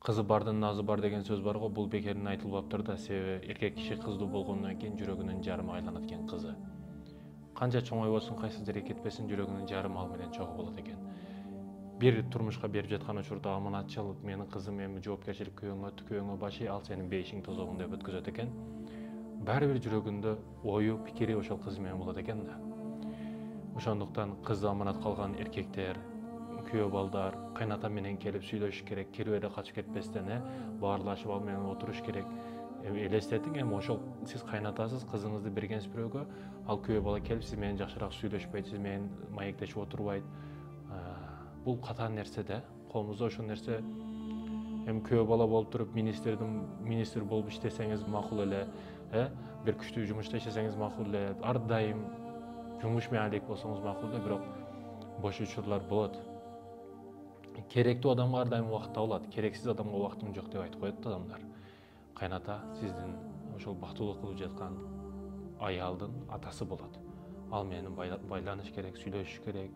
Кызы бардын назы бар деген сөз бар го, бул бекерден айтылбаптыр да, себеби эркек киши кыздуу болгондон кийин жүрөгүнүн жарымы айланат экен кызы. Канча чоң ой болсун, кайсы жерге кетпесин, жүрөгүнүн жарымы ал менен чогуу болот экен. Бир турмушка берип жаткан учурда аманатчылык, менин кызым эми жоопкерчилик күбөңө башый, ал сенин бейишиң тозогуң деп өткөзөт экен. Баары бир жүрөгүндө ою, пикири ошол кыз менен болот экен да. Ошондуктан кызы аманат калган эркектер, күйөө балдар кайната менен келип сүйлөшүш керек, кирбеде качып кетпестен, баарлашып ал менен отуруш керек. Элестетиң, эми ошол сиз кайнатасыз, кызыңызды бергенсиз бирөөгө, ал күйөө бала келип сиз менен жакшыраак сүйлөшпөйт, сиз менен маектешип отурбайт. Бул катаан нерсе да, колубузда ошол нерсе. Эми күйөө бала болуп туруп, министр болуп иштесеңиз макул эле, бир күчтүү жумушта иштесеңиз макул эле, ар дайым жумуш менен алек болсоңуз макул эле, бирок бош учурлар болот. Керектүү адамга ар дайым убакыт табылат, керексиз адамга убактым жок деп айтып коет адамдар. Кайната сиздин ошол бактылуу кылып жаткан аялдын атасы болот. Ал менен байланыш керек, сүйлөшүш керек,